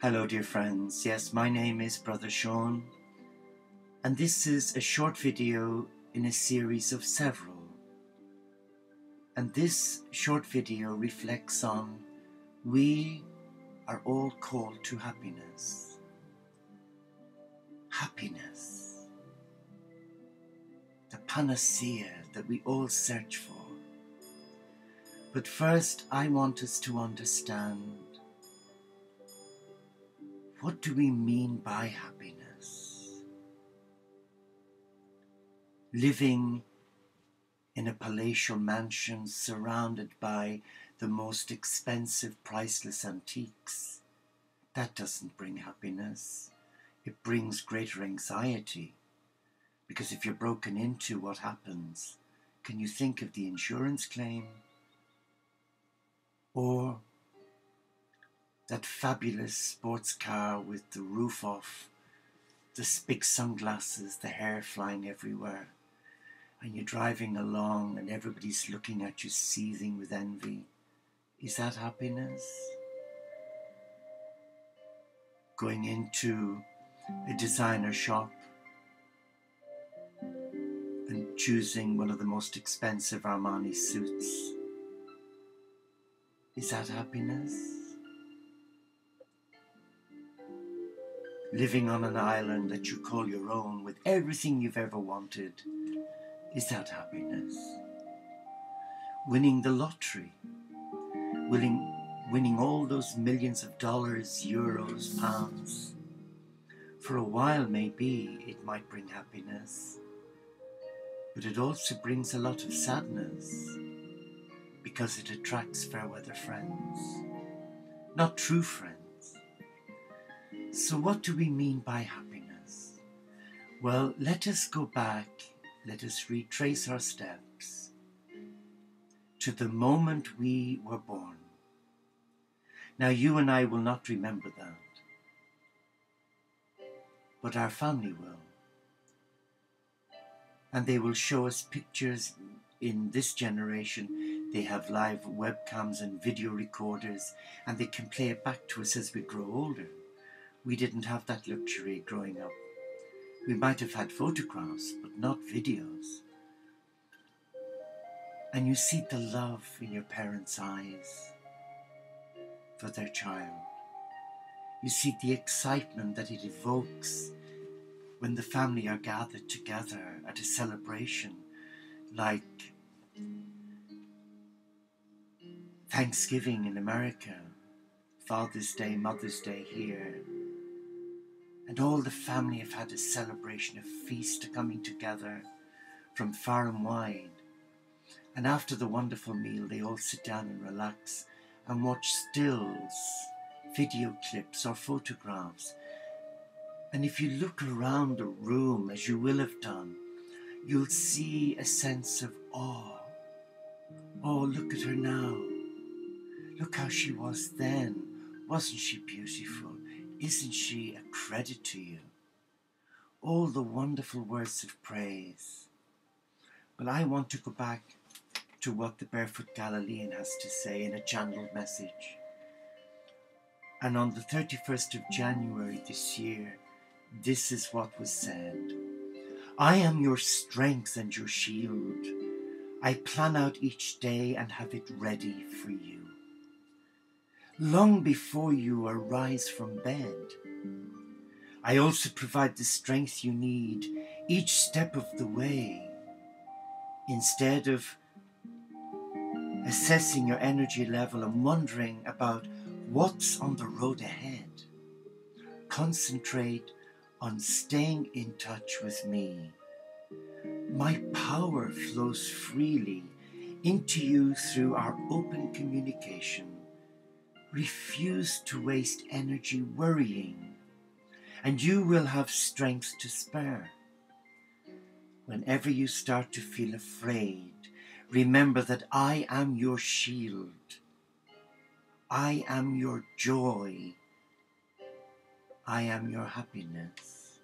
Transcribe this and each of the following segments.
Hello dear friends, yes, my name is Brother Sean, and this is a short video in a series of several. And this short video reflects on we are all called to happiness. Happiness, the panacea that we all search for. But first I want us to understand, what do we mean by happiness? Living in a palatial mansion surrounded by the most expensive, priceless antiques, that doesn't bring happiness. It brings greater anxiety. Because if you're broken into, what happens? Can you think of the insurance claim? Or that fabulous sports car with the roof off, the big sunglasses, the hair flying everywhere, and you're driving along and everybody's looking at you seething with envy. Is that happiness? Going into a designer shop and choosing one of the most expensive Armani suits. Is that happiness? Living on an island that you call your own with everything you've ever wanted. Is that happiness? Winning the lottery. Winning all those millions of dollars, euros, pounds. For a while maybe it might bring happiness. But it also brings a lot of sadness. Because it attracts fair weather friends. Not true friends. So what do we mean by happiness? Well, let us go back, let us retrace our steps to the moment we were born. Now you and I will not remember that, but our family will. And they will show us pictures in this generation. They have live webcams and video recorders, and they can play it back to us as we grow older. We didn't have that luxury growing up. We might have had photographs, but not videos. And you see the love in your parents' eyes for their child. You see the excitement that it evokes when the family are gathered together at a celebration like Thanksgiving in America, Father's Day, Mother's Day here. And all the family have had a celebration, a feast coming together from far and wide. And after the wonderful meal, they all sit down and relax and watch stills, video clips or photographs. And if you look around the room, as you will have done, you'll see a sense of awe. Oh, look at her now. Look how she was then. Wasn't she beautiful? Isn't she a credit to you? All the wonderful words of praise. But I want to go back to what the barefoot Galilean has to say in a channeled message. And on the 31st of January this year, this is what was said. I am your strength and your shield. I plan out each day and have it ready for you. Long before you arise from bed, I also provide the strength you need each step of the way. Instead of assessing your energy level and wondering about what's on the road ahead, concentrate on staying in touch with me. My power flows freely into you through our open communication. Refuse to waste energy worrying, and you will have strength to spare. Whenever you start to feel afraid, remember that I am your shield. I am your joy. I am your happiness.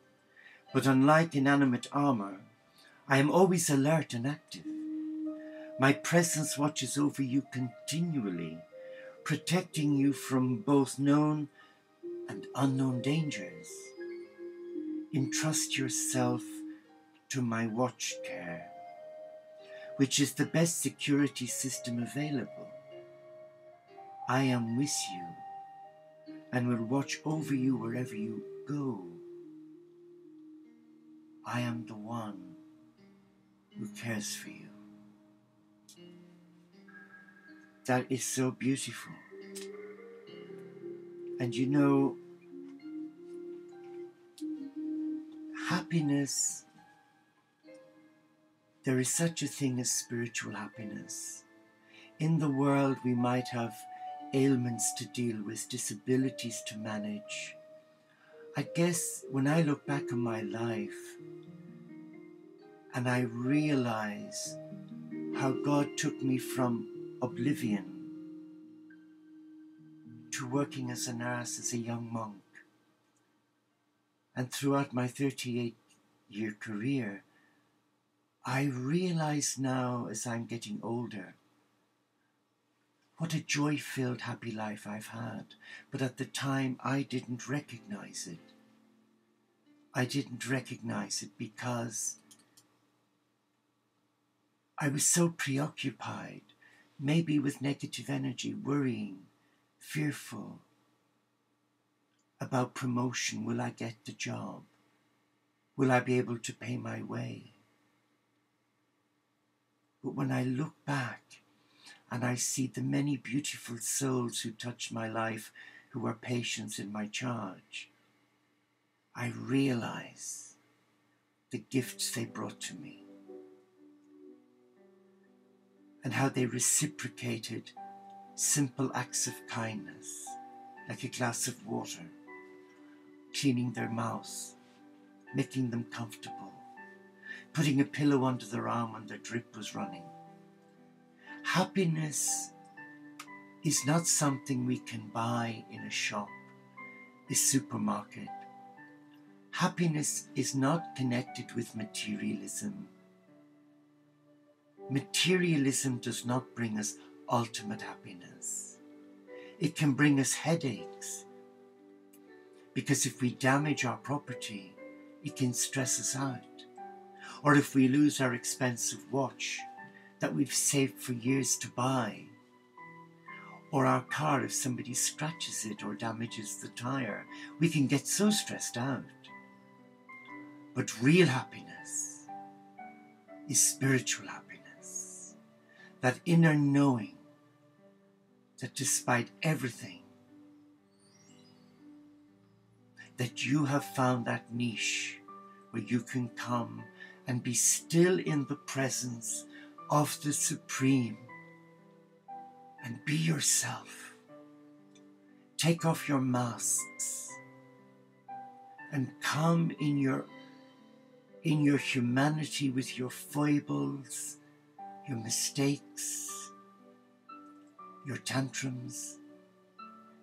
But unlike inanimate armor, I am always alert and active. My presence watches over you continually, protecting you from both known and unknown dangers, entrust yourself to my watch care, which is the best security system available. I am with you and will watch over you wherever you go. I am the one who cares for you. That is so beautiful. And you know, happiness, there is such a thing as spiritual happiness. In the world, we might have ailments to deal with, disabilities to manage. I guess when I look back on my life and I realize how God took me from oblivion to working as a nurse as a young monk, and throughout my 38-year career, I realize now as I'm getting older what a joy-filled, happy life I've had. But at the time, I didn't recognize it. I didn't recognize it because I was so preoccupied, maybe with negative energy, worrying, fearful about promotion. Will I get the job? Will I be able to pay my way? But when I look back and I see the many beautiful souls who touched my life, who were patients in my charge, I realize the gifts they brought to me and how they reciprocated simple acts of kindness, like a glass of water, cleaning their mouths, making them comfortable, putting a pillow under their arm when their drip was running. Happiness is not something we can buy in a shop, a supermarket. Happiness is not connected with materialism. Materialism does not bring us ultimate happiness. It can bring us headaches, because if we damage our property, it can stress us out. Or if we lose our expensive watch that we've saved for years to buy, or our car if somebody scratches it or damages the tire, we can get so stressed out. But real happiness is spiritual happiness, that inner knowing that despite everything, that you have found that niche where you can come and be still in the presence of the Supreme and be yourself. Take off your masks and come in your humanity with your foibles, your mistakes, your tantrums,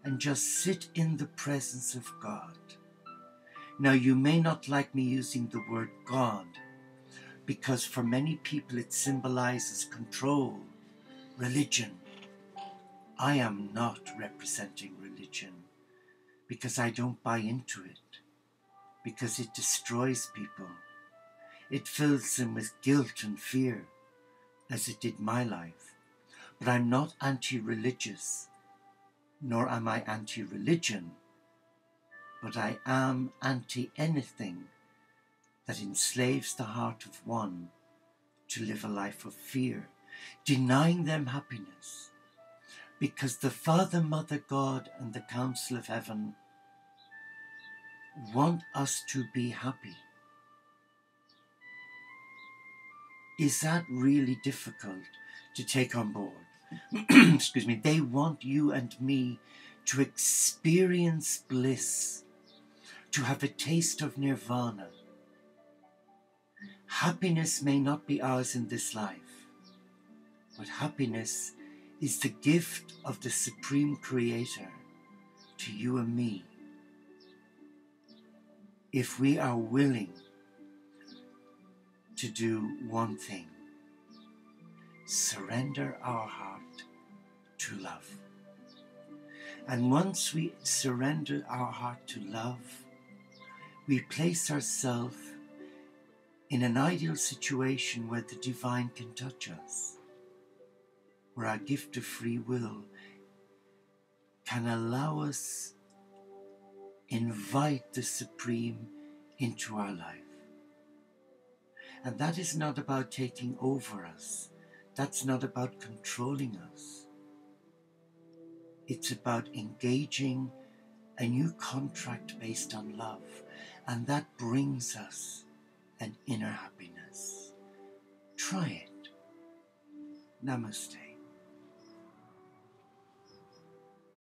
and just sit in the presence of God. Now, you may not like me using the word God, because for many people it symbolizes control, religion. I am not representing religion because I don't buy into it, because it destroys people. It fills them with guilt and fear, as it did my life. But I'm not anti-religious, nor am I anti-religion, but I am anti-anything that enslaves the heart of one to live a life of fear, denying them happiness, because the Father, Mother, God, and the Council of Heaven want us to be happy. Is that really difficult to take on board? Excuse me. They want you and me to experience bliss, to have a taste of nirvana. Happiness may not be ours in this life, but happiness is the gift of the Supreme Creator to you and me, if we are willing to do one thing: surrender our heart to love. And once we surrender our heart to love, we place ourselves in an ideal situation where the divine can touch us, where our gift of free will can allow us invite the Supreme into our life. And that is not about taking over us. That's not about controlling us. It's about engaging a new contract based on love. And that brings us an inner happiness. Try it. Namaste.